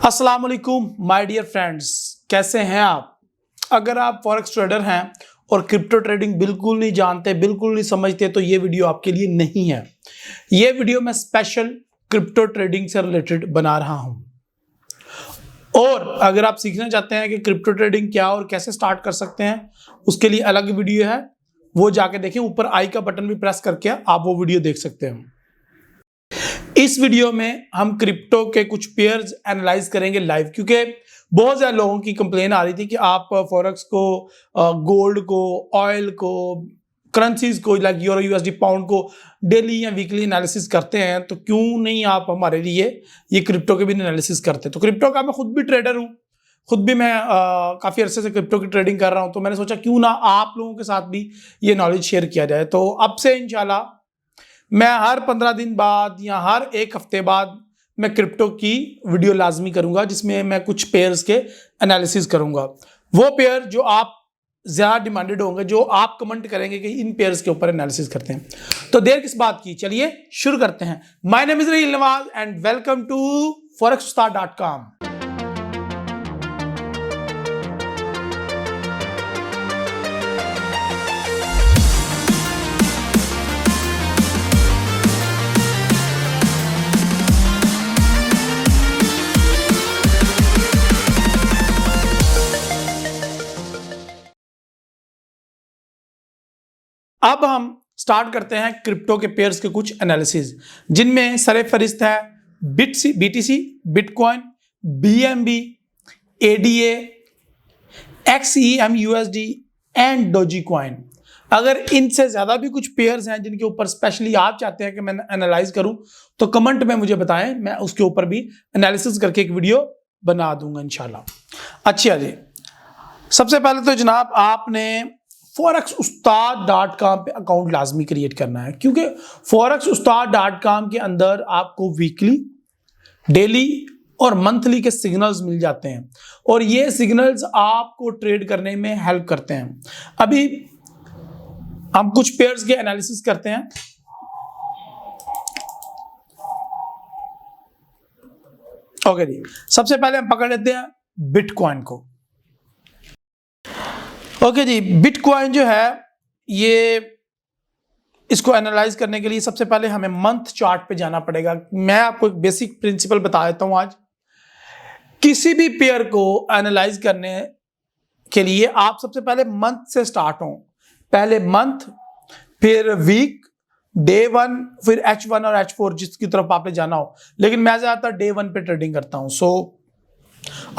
अस्सलाम वालेकुम my dear friends, कैसे हैं आप। अगर आप फॉरेक्स ट्रेडर हैं और क्रिप्टो ट्रेडिंग बिल्कुल नहीं जानते, बिल्कुल नहीं समझते, तो ये वीडियो आपके लिए नहीं है। ये वीडियो मैं स्पेशल क्रिप्टो ट्रेडिंग से रिलेटेड बना रहा हूं। और अगर आप सीखना चाहते हैं कि क्रिप्टो ट्रेडिंग क्या और कैसे स्टार्ट कर सकते हैं, उसके लिए अलग वीडियो है, वो जाके देखें। ऊपर आई का बटन भी प्रेस करके आप वो वीडियो देख सकते हैं। इस वीडियो में हम क्रिप्टो के कुछ पेयर्स एनालाइज करेंगे लाइव, क्योंकि बहुत ज्यादा लोगों की कंप्लेन आ रही थी कि आप फॉरेक्स को, गोल्ड को, ऑयल को, करेंसीज को लाइक यूरो, यूएसडी, पाउंड को डेली या वीकली एनालिसिस करते हैं, तो क्यों नहीं आप हमारे लिए ये क्रिप्टो के भी एनालिसिस करते हैं। तो क्रिप्टो का मैं खुद भी ट्रेडर हूँ, खुद भी मैं काफी अरसे से क्रिप्टो की ट्रेडिंग कर रहा हूँ, तो मैंने सोचा क्यों ना आप लोगों के साथ भी ये नॉलेज शेयर किया जाए। तो अब से इंशाल्लाह मैं हर 15 दिन बाद या हर एक हफ्ते बाद मैं क्रिप्टो की वीडियो लाजमी करूंगा, जिसमें मैं कुछ पेयर्स के एनालिसिस करूंगा। वो पेयर जो आप ज्यादा डिमांडेड होंगे, जो आप कमेंट करेंगे कि इन पेयर्स के ऊपर एनालिसिस करते हैं। तो देर किस बात की, चलिए शुरू करते हैं। My name is Raheel Nawaz and welcome to forex.com। अब हम स्टार्ट करते हैं क्रिप्टो के पेयर्स के कुछ एनालिसिस, जिनमें सरफहरिस्त है BTC, bitcoin, BMB, ADA, XEMUSD and doji coin. अगर इनसे ज्यादा भी कुछ पेयर्स हैं जिनके ऊपर स्पेशली आप चाहते हैं कि मैं एनालाइज करूं, तो कमेंट में मुझे बताएं, मैं उसके ऊपर भी एनालिसिस करके एक वीडियो बना दूंगा इंशाल्लाह। अच्छा जी, सबसे पहले तो जनाब आपने forex-ustad.com पे अकाउंट लाजमी क्रिएट करना है, क्योंकि forex-ustad.com के अंदर आपको वीकली, डेली और मंथली के सिग्नल्स मिल जाते हैं, और ये सिग्नल्स आपको ट्रेड करने में हेल्प करते हैं। अभी हम कुछ पेयर्स के एनालिसिस करते हैं। ओके जी, सबसे पहले हम पकड़ लेते हैं बिटकॉइन को। ओके जी, बिटकॉइन जो है, ये इसको एनालाइज करने के लिए सबसे पहले हमें मंथ चार्ट पे जाना पड़ेगा। मैं आपको एक बेसिक प्रिंसिपल बता देता हूं आज। किसी भी पेयर को एनालाइज करने के लिए आप सबसे पहले मंथ से स्टार्ट हो। पहले मंथ, फिर वीक, डे 1, फिर H1 और H4 जिसकी तरफ आपने जाना हो। लेकिन मैं ज्यादातर डे 1 पे ट्रेडिंग करता हूं। सो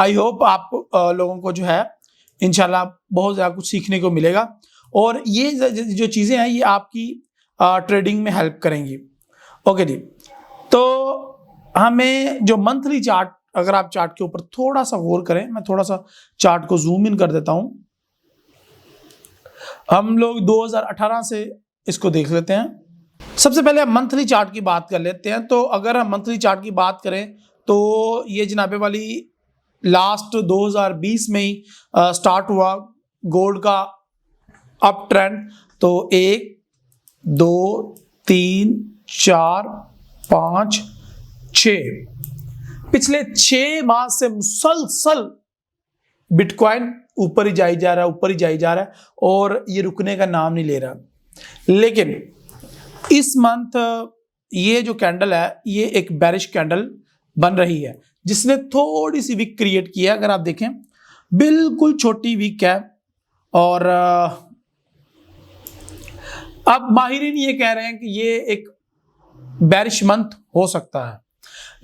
आई होप आप लोगों को जो है इंशाल्लाह बहुत ज्यादा कुछ सीखने को मिलेगा, और ये जो चीजें हैं ये आपकी ट्रेडिंग में हेल्प करेंगी। ओके जी, तो हमें जो मंथली चार्ट, अगर आप चार्ट के ऊपर थोड़ा सा गौर करें, मैं थोड़ा सा चार्ट को जूम इन कर देता हूं। हम लोग 2018 से इसको देख लेते हैं। सबसे पहले हम मंथली चार्ट की बात कर लेते हैं। तो अगर हम मंथली चार्ट की बात करें तो ये जनाबे वाली लास्ट 2020 में ही स्टार्ट हुआ गोल्ड का अप ट्रेंड। तो 1, 2, 3, 4, 5, 6 पिछले 6 माह से मुसलसल बिटकॉइन ऊपर ही जाई जा रहा है, ऊपर ही जाई जा रहा है, और ये रुकने का नाम नहीं ले रहा। लेकिन इस मंथ ये जो कैंडल है, ये एक बेरिश कैंडल बन रही है, जिसने थोड़ी सी वीक क्रिएट की है। अगर आप देखें, बिल्कुल छोटी वीक है, और अब माहिरीन ये कह रहे हैं कि ये एक बेरिश मंथ हो सकता है।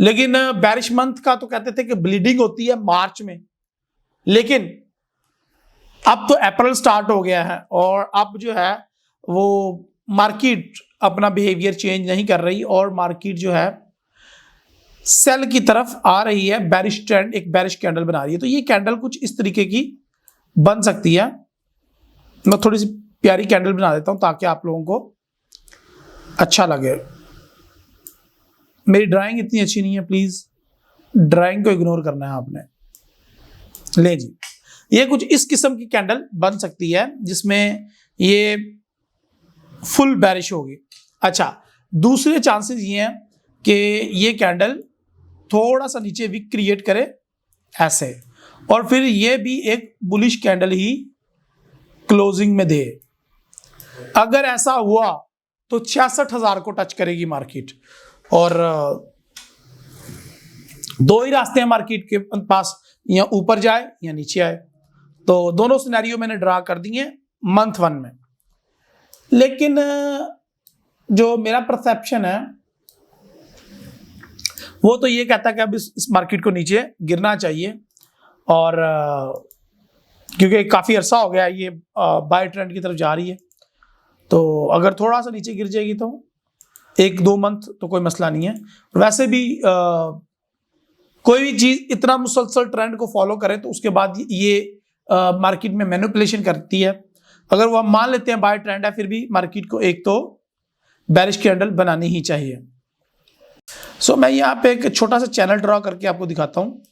लेकिन बेरिश मंथ का तो कहते थे कि ब्लीडिंग होती है मार्च में, लेकिन अब तो अप्रैल स्टार्ट हो गया है, और अब जो है वो मार्केट अपना बिहेवियर चेंज नहीं कर रही, और मार्केट जो है सेल की तरफ आ रही है। बेरिश ट्रेंड, एक बेरिश कैंडल बना रही है। तो ये कैंडल कुछ इस तरीके की बन सकती है। मैं थोड़ी सी प्यारी कैंडल बना देता हूं ताकि आप लोगों को अच्छा लगे। मेरी ड्राइंग इतनी अच्छी नहीं है, प्लीज ड्राइंग को इग्नोर करना है आपने। ले जी, ये कुछ इस किस्म की कैंडल बन सकती है, जिसमें ये फुल बेरिश होगी। अच्छा, दूसरे चांसेस ये हैं कि ये कैंडल थोड़ा सा नीचे विक क्रिएट करे ऐसे, और फिर ये भी एक बुलिश कैंडल ही क्लोजिंग में दे। अगर ऐसा हुआ तो 66,000 को टच करेगी मार्केट। और दो ही रास्ते हैं मार्केट के पास, या ऊपर जाए या नीचे आए। तो दोनों सिनेरियो मैंने ड्रा कर दिए मंथ 1 में। लेकिन जो मेरा परसेप्शन है वो तो ये कहता है कि अब इस मार्केट को नीचे गिरना चाहिए, और क्योंकि काफ़ी अरसा हो गया ये बाय ट्रेंड की तरफ जा रही है, तो अगर थोड़ा सा नीचे गिर जाएगी तो 1-2 मंथ तो कोई मसला नहीं है। वैसे भी कोई भी चीज़ इतना मुसलसल ट्रेंड को फॉलो करे तो उसके बाद ये मार्केट में मैनिपुलेशन करती है। अगर वो हम मान लेते हैं बाय ट्रेंड है, फिर भी मार्केट को एक तो बेरिश कैंडल बनानी ही चाहिए। सो मैं यहाँ पे एक छोटा सा चैनल ड्रॉ करके आपको दिखाता हूँ।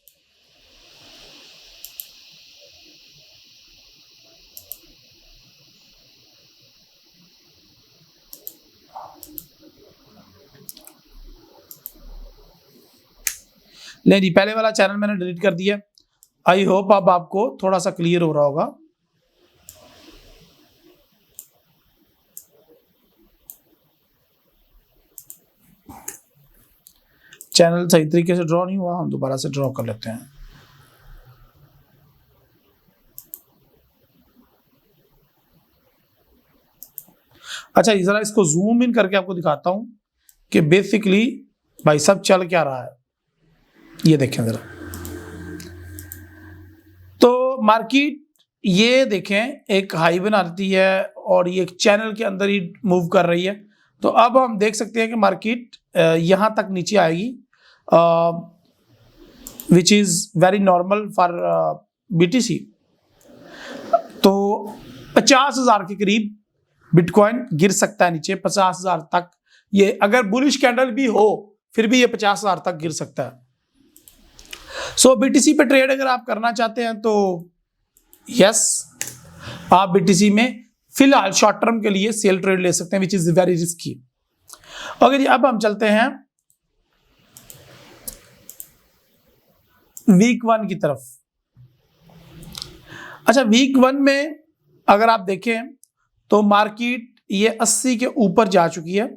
नहीं जी, पहले वाला चैनल मैंने डिलीट कर दिया। आई होप अब आपको थोड़ा सा क्लियर हो रहा होगा। चैनल सही तरीके से ड्रॉ नहीं हुआ, हम दोबारा से ड्रॉ कर लेते हैं। अच्छा, जरा इसको जूम इन करके आपको दिखाता हूं कि बेसिकली भाई सब चल क्या रहा है। ये देखें जरा, तो मार्केट ये देखें एक हाई बनाती है और ये एक चैनल के अंदर ही मूव कर रही है। तो अब हम देख सकते हैं कि मार्केट यहां तक नीचे आएगी, विच is very normal for BTC। तो 50,000 के करीब बिटकॉइन गिर सकता है नीचे, 50,000 तक। ये अगर बुलिश कैंडल भी हो फिर भी ये 50,000 तक गिर सकता है। सो BTC पे ट्रेड अगर आप करना चाहते हैं तो यस, आप BTC में फिलहाल शॉर्ट टर्म के लिए सेल ट्रेड ले सकते हैं, which is very risky. Okay जी, अब हम चलते हैं वीक 1 की तरफ। अच्छा, वीक 1 में अगर आप देखें तो मार्केट ये 80 के ऊपर जा चुकी है।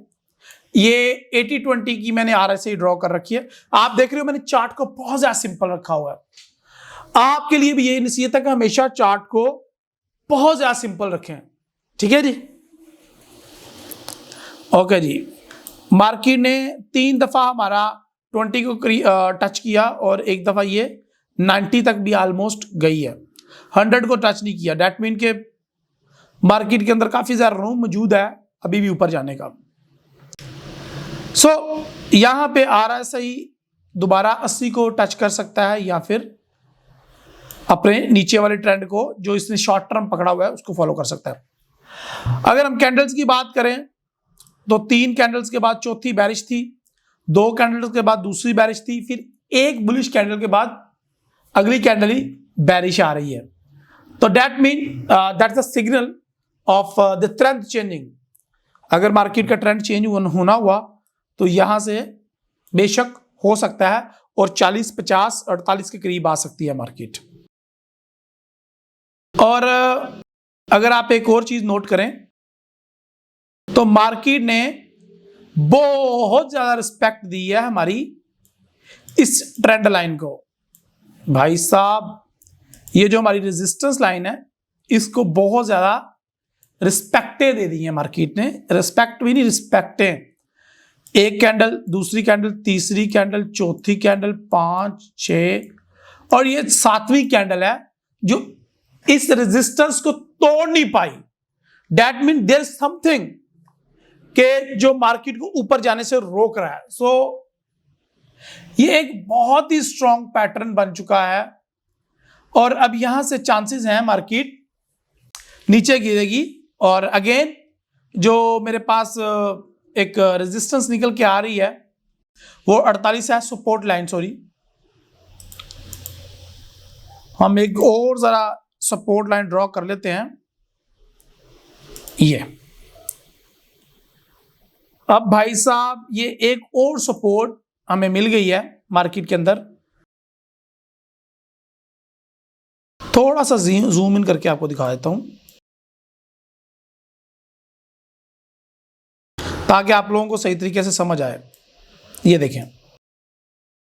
ये 80-20 की मैंने RSI ड्रॉ कर रखी है। आप देख रहे हो मैंने चार्ट को बहुत ज्यादा सिंपल रखा हुआ है। आपके लिए भी ये नसीहत है कि हमेशा चार्ट को बहुत ज्यादा सिंपल रखें। ठीक है जी, ओके जी। मार्केट ने 3 दफा हमारा 20 को टच किया और एक दफा ये 90 तक भी ऑलमोस्ट गई है, 100 को टच नहीं किया। डेट मीन के मार्केट के अंदर काफी ज्यादा रूम मौजूद है अभी भी ऊपर जाने का। सो यहां पे RSI दोबारा 80 को टच कर सकता है या फिर अपने नीचे वाले ट्रेंड को जो इसने शॉर्ट टर्म पकड़ा हुआ है उसको फॉलो कर सकता है। अगर हम कैंडल्स की बात करें तो 3 कैंडल्स के बाद चौथी बैरिश थी, 2 कैंडल्स के बाद दूसरी बैरिश थी, फिर एक बुलिश कैंडल के बाद अगली कैंडल ही बैरिश आ रही है। तो that mean that's the signal of the trend changing. अगर मार्केट का ट्रेंड चेंज होना हुआ तो यहां से बेशक हो सकता है और 40, 50, 48 के करीब आ सकती है मार्केट। और अगर आप एक और चीज नोट करें तो मार्केट ने बहुत ज्यादा रिस्पेक्ट दी है हमारी इस ट्रेंड लाइन को। भाई साहब, ये जो हमारी रेजिस्टेंस लाइन है इसको बहुत ज्यादा रिस्पेक्टें दे दी है मार्केट ने। रिस्पेक्ट भी नहीं, रिस्पेक्टें। एक कैंडल, दूसरी कैंडल, तीसरी कैंडल, चौथी कैंडल, 5, 6 और ये 7वीं कैंडल है जो इस रेजिस्टेंस को तोड़ नहीं पाई। That mean there is something के जो मार्केट को ऊपर जाने से रोक रहा है। सो ये एक बहुत ही स्ट्रॉन्ग पैटर्न बन चुका है और अब यहां से चांसेस हैं मार्केट नीचे गिरेगी। और अगेन जो मेरे पास एक रेजिस्टेंस निकल के आ रही है वो 48 है, सपोर्ट लाइन। सॉरी, हम एक और जरा सपोर्ट लाइन ड्रॉ कर लेते हैं। ये अब भाई साहब ये एक और सपोर्ट हमें मिल गई है मार्केट के अंदर। थोड़ा सा जूम इन करके आपको दिखा देता हूं ताकि आप लोगों को सही तरीके से समझ आए। ये देखें,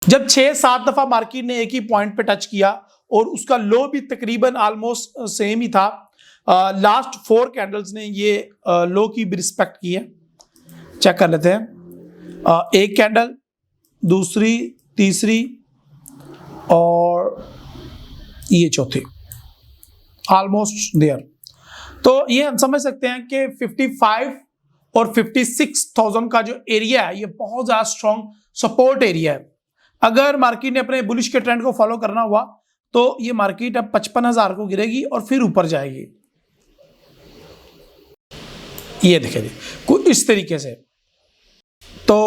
जब 6-7 दफा मार्केट ने एक ही पॉइंट पे टच किया और उसका लो भी तकरीबन ऑलमोस्ट सेम ही था, लास्ट 4 कैंडल्स ने ये लो की भी रिस्पेक्ट की है। चेक कर लेते हैं, एक कैंडल, दूसरी, तीसरी और ये चौथी, ऑलमोस्ट देयर। तो ये हम समझ सकते हैं कि 55 और 56,000 का जो एरिया है ये बहुत ज्यादा स्ट्रॉन्ग सपोर्ट एरिया है। अगर मार्केट ने अपने बुलिश के ट्रेंड को फॉलो करना हुआ तो ये मार्केट अब 55,000 को गिरेगी और फिर ऊपर जाएगी। ये देखिए कुछ इस तरीके से। तो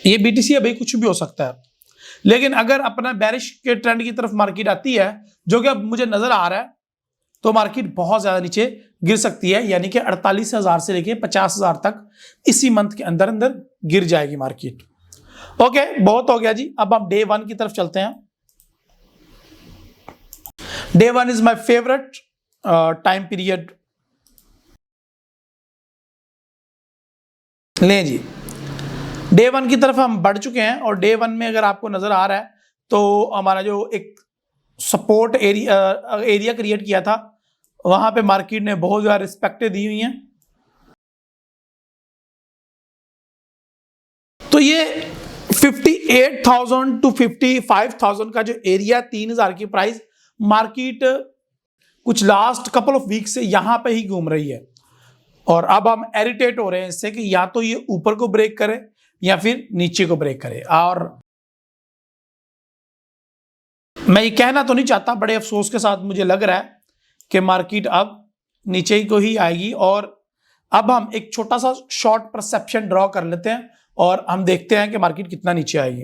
ये बीटीसी अभी कुछ भी हो सकता है, लेकिन अगर अपना बेरिश के ट्रेंड की तरफ मार्केट आती है, जो कि अब मुझे नजर आ रहा है, तो मार्केट बहुत ज्यादा नीचे गिर सकती है, यानी कि 48,000 से लेके 50,000 तक इसी मंथ के अंदर अंदर गिर जाएगी मार्केट। ओके, बहुत हो गया जी। अब हम डे 1 की तरफ चलते हैं। Day 1 is my favourite time period. ले जी, डे 1 की तरफ हम बढ़ चुके हैं और डे 1 में अगर आपको नजर आ रहा है तो हमारा जो एक सपोर्ट एरिया क्रिएट किया था, वहां पे मार्केट ने बहुत ज्यादा रिस्पेक्ट दी हुई हैं। तो ये 58,000 टू 55,000 का जो एरिया, 3,000 की प्राइस, मार्केट कुछ लास्ट कपल ऑफ वीक से यहां पे ही घूम रही है और अब हम इरिटेट हो रहे हैं इससे कि या तो ये ऊपर को ब्रेक करे या फिर नीचे को ब्रेक करे। और मैं ये कहना तो नहीं चाहता, बड़े अफसोस के साथ मुझे लग रहा है कि मार्केट अब नीचे ही को ही आएगी। और अब हम एक छोटा सा शॉर्ट परसेप्शन ड्रॉ कर लेते हैं और हम देखते हैं कि मार्केट कितना नीचे आएगी।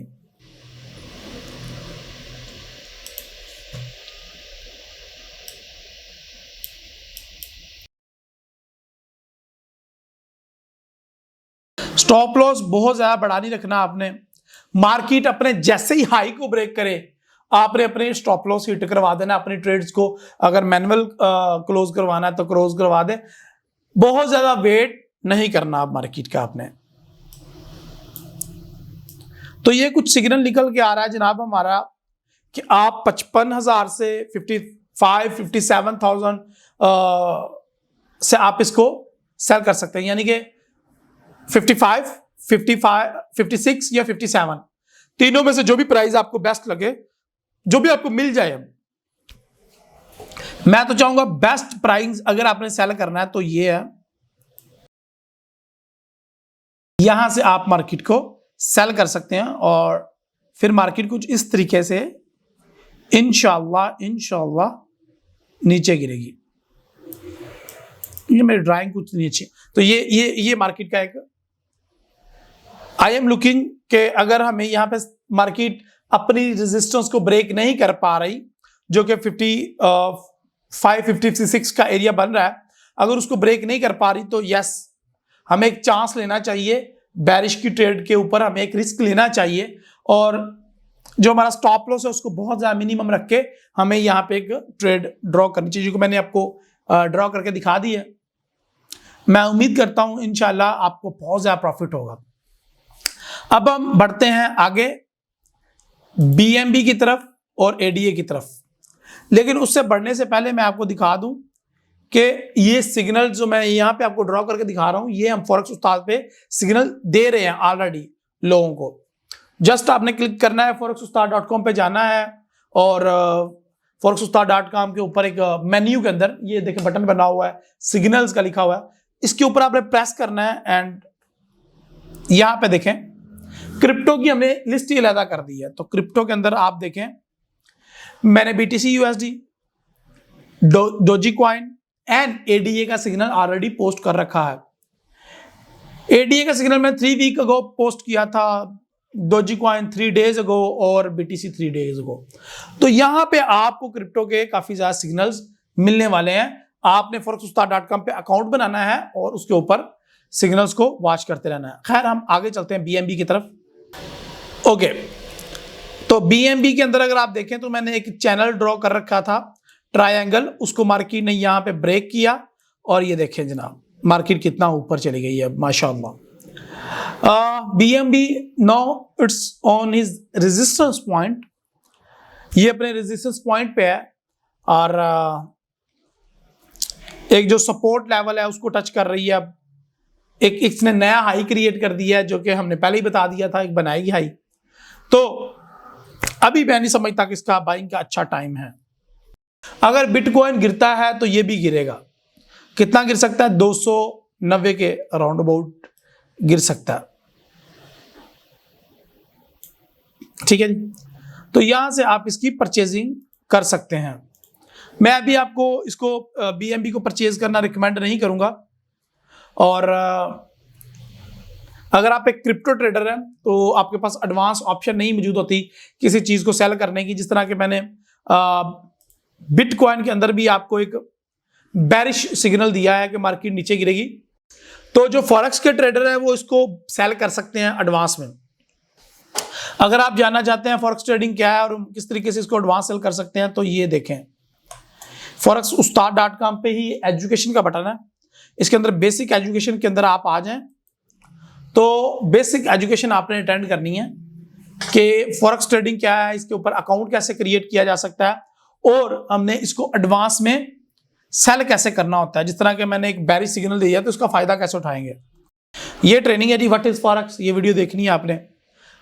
स्टॉप लॉस बहुत ज्यादा बढ़ा नहीं रखना आपने। मार्केट अपने जैसे ही हाई को ब्रेक करे, आपने अपने स्टॉप लॉस हिट करवा देना अपनी ट्रेड्स को। अगर मैनुअल क्लोज करवाना है तो क्लोज करवा दे, बहुत ज्यादा वेट नहीं करना आप मार्केट का आपने। तो ये कुछ सिग्नल निकल के आ रहा है जनाब हमारा कि आप 55,000 से 57,000 से आप इसको सेल कर सकते हैं, यानी कि 55, 56 या 57, तीनों में से जो भी प्राइस आपको बेस्ट लगे, जो भी आपको मिल जाए। मैं तो चाहूंगा बेस्ट प्राइस अगर आपने सेल करना है तो ये है, यहां से आप मार्केट को सेल कर सकते हैं और फिर मार्केट कुछ इस तरीके से इंशाल्लाह नीचे गिरेगी। ये मेरी ड्राइंग कुछ नहीं अच्छी, तो ये मार्केट का एक आई एम लुकिंग के अगर हमें यहां पे मार्केट अपनी रेजिस्टेंस को ब्रेक नहीं कर पा रही, जो कि 55-56 का एरिया बन रहा है, अगर उसको ब्रेक नहीं कर पा रही तो यस, हमें एक चांस लेना चाहिए बेरिश की ट्रेड के ऊपर, हमें एक रिस्क लेना चाहिए और जो हमारा स्टॉप लॉस है उसको बहुत ज्यादा मिनिमम रख के हमें यहाँ पे एक ट्रेड ड्रॉ करनी चाहिए, जो मैंने आपको ड्रॉ करके दिखा दी है। मैं उम्मीद करता हूं इंशाल्लाह आपको बहुत ज्यादा प्रॉफिट होगा। अब हम बढ़ते हैं आगे बीएमबी की तरफ और एडीए की तरफ, लेकिन उससे बढ़ने से पहले मैं आपको दिखा दूं कि ये सिग्नल जो मैं यहां पे आपको ड्रॉ करके दिखा रहा हूं, ये हम फॉरेक्स उस्ताद पे सिग्नल दे रहे हैं ऑलरेडी लोगों को। जस्ट आपने क्लिक करना है, forex-ustad.com पे जाना है और forex-ustad.com के ऊपर एक मेन्यू के अंदर ये देखें बटन बना हुआ है, सिग्नल्स का लिखा हुआ है, इसके ऊपर आपने प्रेस करना है एंड यहां पे देखें क्रिप्टो की हमने लिस्ट ही अलग कर दी है। तो क्रिप्टो के अंदर आप देखें मैंने BTC USD, doji coin and ADA का सिग्नल ऑलरेडी पोस्ट कर रखा है। एडीए का सिग्नल मैं 3 वीक अगो पोस्ट किया था, डोजी कॉइन 3 डेज अगो और BTC 3 डेज अगो। तो यहां पे आपको क्रिप्टो के काफी ज्यादा सिग्नल्स मिलने वाले हैं। आपने forex-ustad.com पे अकाउंट बनाना है और उसके ऊपर सिग्नल्स को वॉच करते रहना है। खैर हम आगे चलते हैं बीएमबी की तरफ। ओके, तो तो BNB के अंदर अगर आप देखें तो मैंने एक चैनल ड्रॉ कर रखा था ट्रायंगल, उसको मार्केट ने यहाँ पे ब्रेक किया और ये देखें जनाब मार्केट कितना ऊपर चली गई है माशाल्लाह। BNB now it's on his resistance point, ये अपने रेजिस्टेंस पॉइंट पे है और एक जो सपोर्ट लेवल है उसको टच कर रही है। अब एक इसने नया हाई क्रिएट कर दिया है जो कि हमने पहले ही बता दिया था, एक बनाएगी हाई। तो अभी मैं नहीं समझता कि इसका बाइंग का अच्छा टाइम है। अगर बिटकॉइन गिरता है तो ये भी गिरेगा, कितना गिर सकता है, 290 के अराउंड अबाउट गिर सकता है, ठीक है जी। तो यहां से आप इसकी परचेजिंग कर सकते हैं। मैं अभी आपको इसको BNB को परचेज करना रिकमेंड नहीं करूंगा। और अगर आप एक क्रिप्टो ट्रेडर हैं तो आपके पास एडवांस ऑप्शन नहीं मौजूद होती किसी चीज को सेल करने की, जिस तरह के मैंने बिटकॉइन के अंदर भी आपको एक बेरिश सिग्नल दिया है कि मार्केट नीचे गिरेगी, तो जो फॉरेक्स के ट्रेडर है वो इसको सेल कर सकते हैं एडवांस में। अगर आप जानना चाहते हैं फॉरेक्स ट्रेडिंग क्या है और किस तरीके से इसको एडवांस सेल कर सकते हैं तो ये देखें, forex-ustad.com पे ही एजुकेशन का बटन है, इसके अंदर बेसिक एजुकेशन के अंदर आप आ जाएं तो बेसिक एजुकेशन आपने अटेंड करनी है कि फॉरेक्स ट्रेडिंग क्या है, इसके ऊपर अकाउंट कैसे क्रिएट किया जा सकता है और हमने इसको एडवांस में सेल कैसे करना होता है। जिस तरह के मैंने एक बेरिश सिग्नल दिया तो उसका फायदा कैसे उठाएंगे। ये ट्रेनिंग है जी व्हाट इज फॉरेक्स, ये वीडियो देखनी है आपने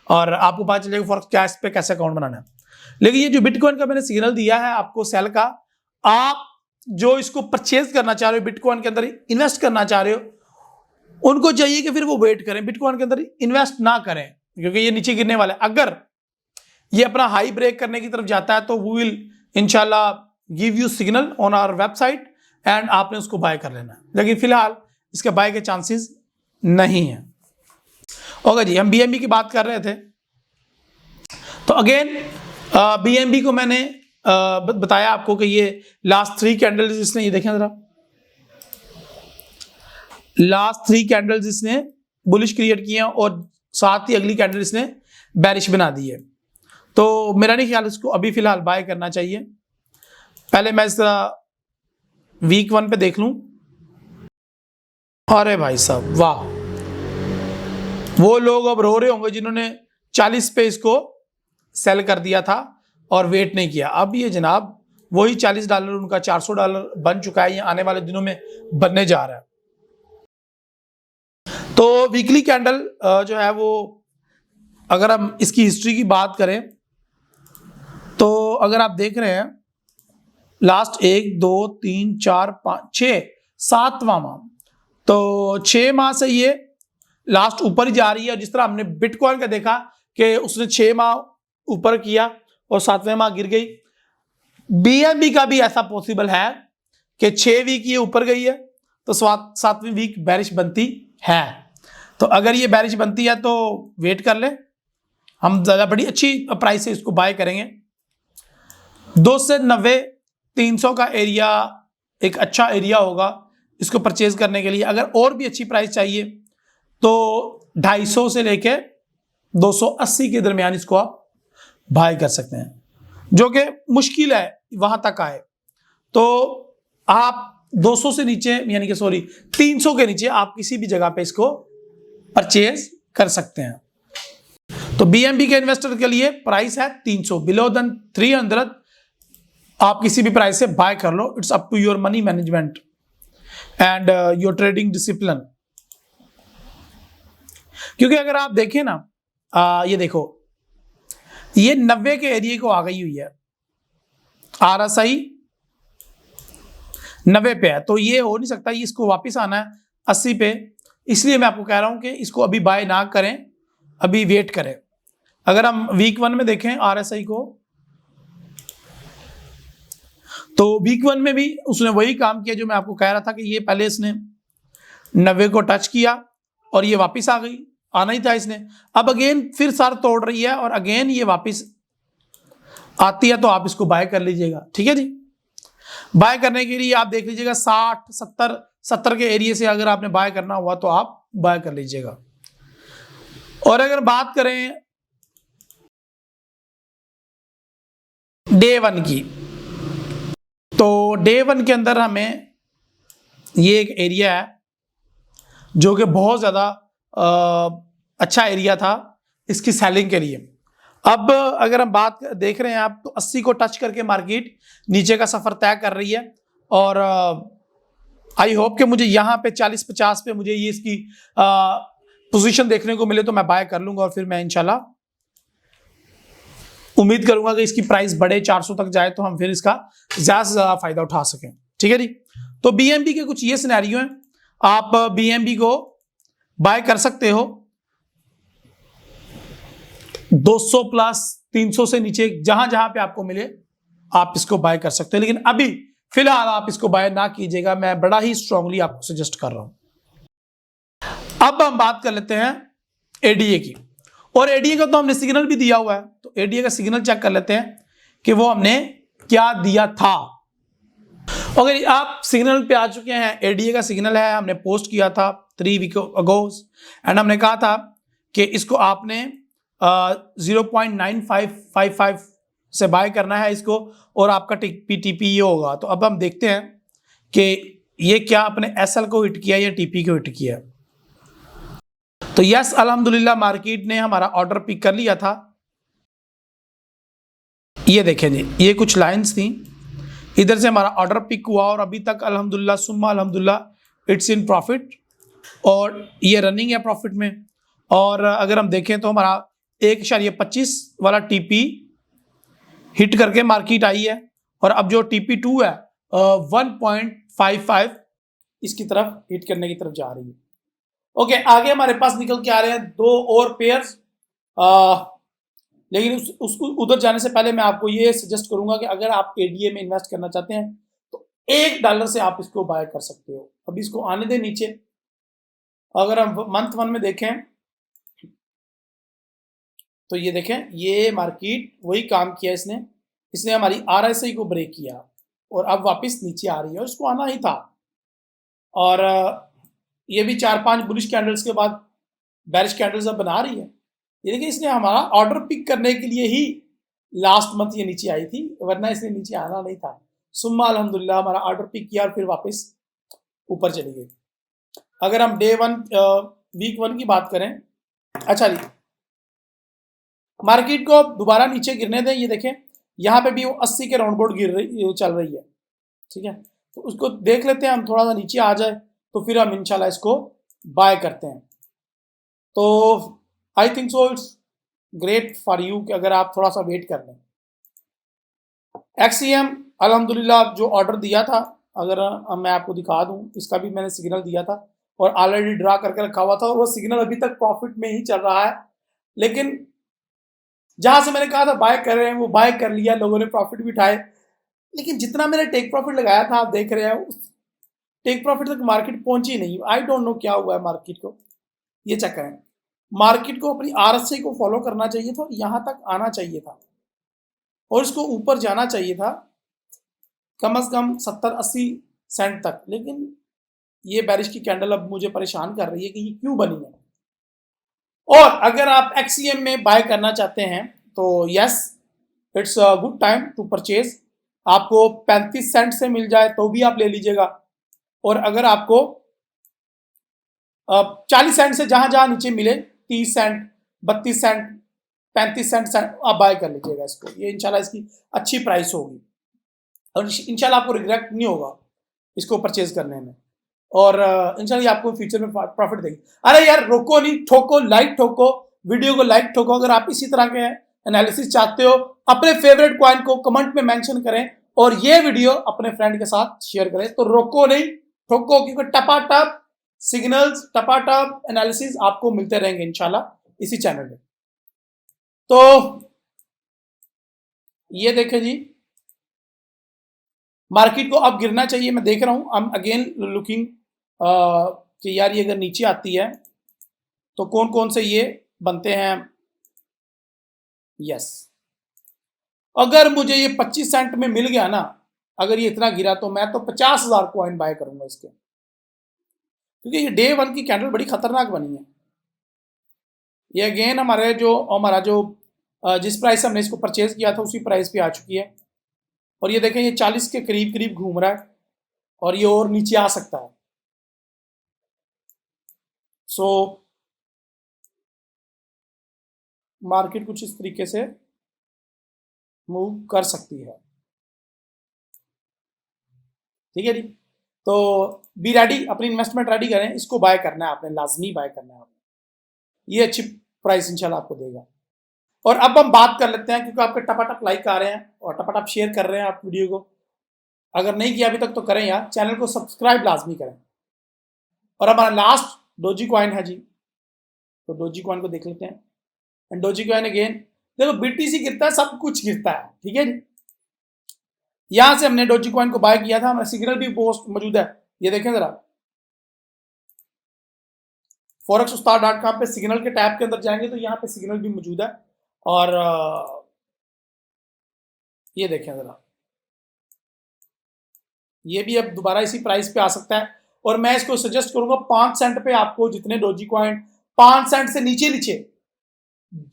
और आपको पता चलेगा फॉरेक्स क्या, इस पे कैसे अकाउंट बनाना है। लेकिन ये जो बिटकॉइन का मैंने सिग्नल दिया है आपको सेल का, आप जो इसको परचेज करना चाह रहे हो, बिटकॉइन के अंदर इन्वेस्ट करना चाह रहे हो, उनको चाहिए कि फिर वो वेट करें, बिटकॉइन के अंदर इन्वेस्ट ना करें क्योंकि ये नीचे गिरने वाला है। अगर ये अपना हाई ब्रेक करने की तरफ जाता है तो वी विल इंशाल्लाह give you signal on our website and आपने उसको बाय कर लेना है। लेकिन फिलहाल इसके बाय के चांसेस नहीं है। ओके जी, हम BNB की बात कर रहे थे तो अगेन BNB को मैंने बताया आपको कि ये लास्ट 3 कैंडल्स इसने, ये देखें जरा, लास्ट 3 कैंडल्स इसने बुलिश क्रिएट किए हैं और साथ ही अगली कैंडल इसने बेरिश बना दी है। तो मेरा नहीं ख्याल इसको अभी फिलहाल बाय करना चाहिए। पहले मैं इस वीक 1 पे देख लूं। अरे भाई साहब वाह, वो लोग अब रो रहे होंगे जिन्होंने 40 पे इसको सेल कर दिया था और वेट नहीं किया। अब ये जनाब वही $40 उनका $400 बन चुका है, ये आने वाले दिनों में बनने जा रहा है। तो वीकली कैंडल जो है वो, अगर हम इसकी हिस्ट्री की बात करें तो अगर आप देख रहे हैं लास्ट 1 2 3 4 5 6 7वां माह, तो 6 माह से ये लास्ट ऊपर ही जा रही है। जिस तरह हमने बिटकॉइन का देखा कि उसने 6 माह ऊपर किया और 7वें माह गिर गई, BNB का भी ऐसा पॉसिबल है कि 6 वीक ये ऊपर गई है तो 7वीं वीक बेरिश बनती है। तो अगर ये बेरिश बनती है तो वेट कर ले, हम ज़्यादा बड़ी अच्छी प्राइस से इसको बाय करेंगे। 2 से 90 300 का एरिया एक अच्छा एरिया होगा इसको परचेज करने के लिए। अगर और भी अच्छी प्राइस चाहिए तो 250 से लेके 280 के दरमियान इसको आप बाय कर सकते हैं, जो कि मुश्किल है वहां तक आए। तो आप 200 से नीचे यानी कि 300 के नीचे आप किसी भी जगह पे इसको परचेज कर सकते हैं। तो BNB के इन्वेस्टर के लिए प्राइस है 300, बिलो देन 300 आप किसी भी प्राइस से बाय कर लो। It's up to your money management and your trading discipline. क्योंकि अगर आप देखें ना, ये देखो ये 90 के एरिया को आ गई हुई है, RSI 90 पे है, तो ये हो नहीं सकता, ये इसको वापस आना है 80 पे। इसलिए मैं आपको कह रहा हूं कि इसको अभी बाय ना करें, अभी वेट करें। अगर हम वीक 1 में देखें RSI को, तो वीक 1 में भी उसने वही काम किया जो मैं आपको कह रहा था कि ये पहले इसने 90 को टच किया और ये वापस आ गई, आना ही था इसने। अब अगेन फिर सर तोड़ रही है और अगेन ये वापस आती है, तो आप इसको बाय कर लीजिएगा। ठीक है जी, बाय करने के लिए आप देख लीजिएगा 60 70 के एरिया से अगर आपने बाय करना हुआ तो आप बाय कर लीजिएगा। और अगर बात करें डे वन की। तो डे वन के अंदर हमें ये एक एरिया है जो कि बहुत ज़्यादा अच्छा एरिया था इसकी सेलिंग के लिए। अब अगर हम बात देख रहे हैं आप, तो 80 को टच करके मार्केट नीचे का सफ़र तय कर रही है, और आई होप कि मुझे यहाँ पे 40-50 पे मुझे ये इसकी पोजीशन देखने को मिले तो मैं बाय कर लूंगा, और फिर मैं इंशाल्लाह उम्मीद करूंगा कि इसकी प्राइस बढ़े 400 तक जाए तो हम फिर इसका ज़्यादा से ज़्यादा फायदा उठा सकें। ठीक है जी। तो बीएमबी के कुछ ये सिनेरियो हैं, आप बीएमबी को बाय कर सकते हो 200 प्लस 300 से नीचे जहां जहां पे आपको मिले आप इसको बाय कर सकते हो, लेकिन अभी फिलहाल आप इसको बाय ना कीजिएगा, मैं बड़ा ही स्ट्रांगली आपको सजेस्ट कर रहा हूं। अब हम बात कर लेते हैं एडीए की, और एडीए का तो हमने सिग्नल भी दिया हुआ है, तो एडीए का सिग्नल चेक कर लेते हैं कि वो हमने क्या दिया था। अगर आप सिग्नल पे आ चुके हैं, एडीए का सिग्नल है, हमने पोस्ट किया था 3 वीक अगो, एंड हमने कहा था कि इसको आपने 0.9555 से बाय करना है इसको, और आपका टीपी ये होगा। तो अब हम देखते हैं कि ये क्या अपने एसएल को हिट किया या टीपी को हिट किया। तो यस, अल्हम्दुलिल्लाह मार्केट ने हमारा ऑर्डर पिक कर लिया था। ये देखें जी, ये कुछ लाइंस थी, इधर से हमारा ऑर्डर पिक हुआ, और अभी तक अल्हम्दुलिल्लाह सुम्मा अल्हम्दुलिल्लाह इट्स इन प्रॉफिट, और ये रनिंग है प्रॉफिट में। और अगर हम देखें तो हमारा 1.25 वाला टीपी हिट करके मार्केट आई है, और अब जो टीपी 2 है 1.55 इसकी तरफ हिट करने की तरफ जा रही है। ओके, आगे हमारे पास निकल के आ रहे हैं 2 और पेयर्स, लेकिन उधर जाने से पहले मैं आपको ये सजेस्ट करूंगा कि अगर आप एडीए में इन्वेस्ट करना चाहते हैं तो $1 से आप इसको बाय कर सकते हो। अभी इसको आने दें नीचे। अगर हम मंथ 1 में देखें तो ये देखें, ये मार्केट वही काम किया इसने हमारी आरएसआई को ब्रेक किया और अब वापस नीचे आ रही है, और इसको आना ही था। और ये भी 4-5 बुलिश कैंडल्स के बाद बेरिश कैंडल्स अब बना रही है। ये देखिए, इसने हमारा ऑर्डर पिक करने के लिए ही लास्ट मंथ ये नीचे आई थी, वरना इसने नीचे आना नहीं था। सुम्मा अल्हम्दुलिल्लाह हमारा ऑर्डर पिक किया और फिर वापस ऊपर चली गई। अगर हम डे 1 वीक 1 की बात करें, अच्छा जी, मार्केट को दोबारा नीचे गिरने दें। ये देखें, यहाँ पे भी वो 80 के राउंड बोर्ड चल रही है। ठीक है, तो उसको देख लेते हैं हम, थोड़ा सा नीचे आ जाए तो फिर हम इंशाल्लाह इसको बाय करते हैं। तो I think so it's great for you कि अगर आप थोड़ा सा वेट कर लें। एक्सीएम अल्हम्दुलिल्लाह जो ऑर्डर दिया था, अगर मैं आपको दिखा दूं, इसका भी मैंने सिग्नल दिया था और ऑलरेडी ड्रा करके रखा हुआ था, और वो सिग्नल अभी तक प्रॉफिट में ही चल रहा है। लेकिन जहां से मैंने कहा था बाय कर रहे हैं, वो बाय कर लिया, लोगों ने प्रॉफिट भी उठाए, लेकिन जितना मैंने टेक प्रॉफिट लगाया था आप देख रहे हैं, उस टेक प्रॉफिट तक मार्केट पहुंची नहीं। आई डोंट नो क्या हुआ है मार्केट को, ये चेक करें। मार्केट को अपनी आरएसआई को फॉलो करना चाहिए था, यहां तक आना चाहिए था और इसको ऊपर जाना चाहिए था कम से कम 70-80 सेंट तक, लेकिन ये बेरिश की कैंडल अब मुझे परेशान कर रही है कि ये क्यों बनी है। और अगर आप एक्सीएम में बाय करना चाहते हैं तो yes, it's a good time to purchase. आपको 35 सेंट से मिल जाए तो भी आप ले लीजिएगा, और अगर आपको 40 सेंट से जहां जहां नीचे मिले, 30 सेंट, 32 सेंट, 35 सेंट आप बाय कर लीजिएगा इसको। ये इंशाल्लाह इसकी अच्छी प्राइस होगी और इंशाल्लाह आपको रिग्रेट नहीं होगा इसको परचेज करने में, और इंशाल्लाह आपको फ्यूचर में प्रॉफिट देगी। अरे यार रोको नहीं, ठोको, लाइक ठोको, वीडियो को लाइक ठोको। अगर आप इसी तरह के एनालिसिस चाहते हो, अपने फेवरेट कॉइन को कमेंट में मेंशन करें और ये वीडियो अपने फ्रेंड के साथ शेयर करें। तो रोको नहीं, ठोको, क्योंकि टपाटप सिग्नल्स, टपाटप एनालिसिस आपको मिलते रहेंगे इंशाल्लाह इसी चैनल में। तो ये देखें जी, मार्केट को अब गिरना चाहिए। मैं देख रहा हूं, आई एम अगेन लुकिंग कि यार ये अगर नीचे आती है तो कौन कौन से ये बनते हैं। यस, अगर मुझे ये 25 सेंट में मिल गया ना, अगर ये इतना गिरा तो मैं तो 50,000 कॉइन बाय करूंगा इसके, क्योंकि ये डे 1 की कैंडल बड़ी खतरनाक बनी है। ये अगेन हमारा जो जिस प्राइस से हमने इसको परचेज किया था उसी प्राइस पे आ चुकी है। और ये देखें ये 40 के करीब करीब घूम रहा है और ये और नीचे आ सकता है। सो मार्केट कुछ इस तरीके से मूव कर सकती है। ठीक है जी, तो बी रेडी, अपनी इन्वेस्टमेंट रेडी करें, इसको बाय करना है आपने, लाजमी बाय करना है आपने, ये अच्छी प्राइस इंशाल्लाह आपको देगा। और अब हम बात कर लेते हैं, क्योंकि आपके टपाटप लाइक आ रहे हैं और टपाटप शेयर कर रहे हैं आप वीडियो को, अगर नहीं किया अभी तक तो करें यार, चैनल को सब्सक्राइब लाजमी करें। और हमारा लास्ट डोजी कॉइन है जी, तो डोजी कॉइन को देख लेते हैं। एंड डोजी कॉइन अगेन, देखो बीटीसी गिरता है, सब कुछ गिरता है, ठीक है जी। यहां से हमने डोजी कॉइन को बाय किया था, हमारा सिग्नल भी पोस्ट मौजूद है, ये देखें जरा, forex-ustaan.com पे सिग्नल के टैब के अंदर जाएंगे तो यहाँ पे सिग्नल भी मौजूद है। और ये देखें जरा, ये भी अब दोबारा इसी प्राइस पे आ सकता है। और मैं इसको सजेस्ट करूंगा 5 सेंट पे, आपको जितने डोजी कॉइन 5 सेंट से नीचे नीचे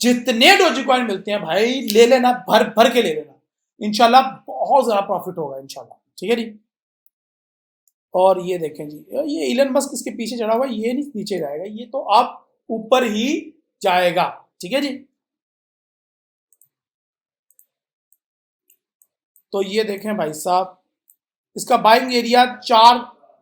जितने डोजी कॉइन मिलते हैं भाई ले लेना, भर भर के ले लेना, इंशाल्लाह बहुत ज्यादा प्रॉफिट होगा इंशाल्लाह, ठीक है जी। और ये देखें जी, ये इलन मस्क इसके पीछे चढ़ा हुआ है, ये नहीं नीचे जाएगा, ये तो आप ऊपर ही जाएगा, ठीक है जी। तो ये देखें भाई साहब, इसका बाइंग एरिया 4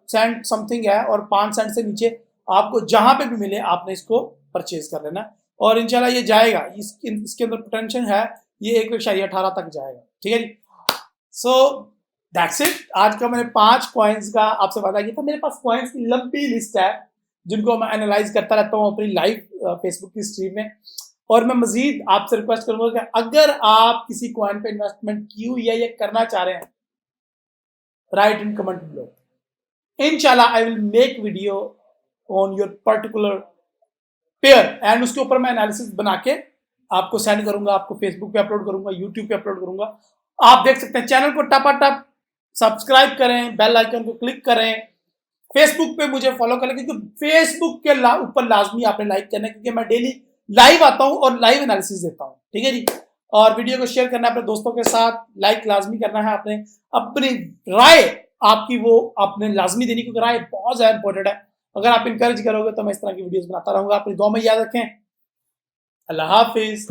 सेंट समथिंग है और 5 सेंट से नीचे आपको जहां पे भी मिले आपने इसको परचेज कर लेना, और इंशाल्लाह ये जाएगा, इसके अंदर पोटेंशियल है, ये 1.18 तक जाएगा, ठीक है जी। सो दैट्स इट, आज का मैंने 5 कॉइन्स का आपसे वादा किया था। मेरे पास कॉइन्स की लंबी लिस्ट है जिनको मैं एनालाइज करता रहता हूँ अपनी लाइव फेसबुक की स्ट्रीम में। और मैं मजीद आपसे रिक्वेस्ट करूंगा कि अगर आप किसी कॉइन पे इन्वेस्टमेंट की हुई है या करना चाह रहे हैं, राइट इन कमेंट बिलो, इंशाल्लाह I will make video on your particular pair, and उसके ऊपर मैं एनालिसिस बना के आपको सेंड करूंगा, आपको फेसबुक पे अपलोड करूंगा, यूट्यूब पे अपलोड करूंगा। आप देख सकते हैं, चैनल को टपाटप सब्सक्राइब करें, बेल आइकन को क्लिक करें, फेसबुक पे मुझे फॉलो करें, क्योंकि फेसबुक के ऊपर लाजमी आपने लाइक करना है, क्योंकि मैं डेली लाइव आता हूं और लाइव एनालिसिस देता हूं, ठीक है जी। और वीडियो को शेयर करना है अपने दोस्तों के साथ, लाइक लाजमी करना है आपने, अपनी राय आपकी वो आपने लाजमी देनी, क्योंकि राय बहुत ज्यादा इंपॉर्टेंट है। अगर आप इंकरेज करोगे तो मैं इस तरह की वीडियोस बनाता रहूंगा। अपनी दुआ में याद रखें। अल्लाह हाफिज।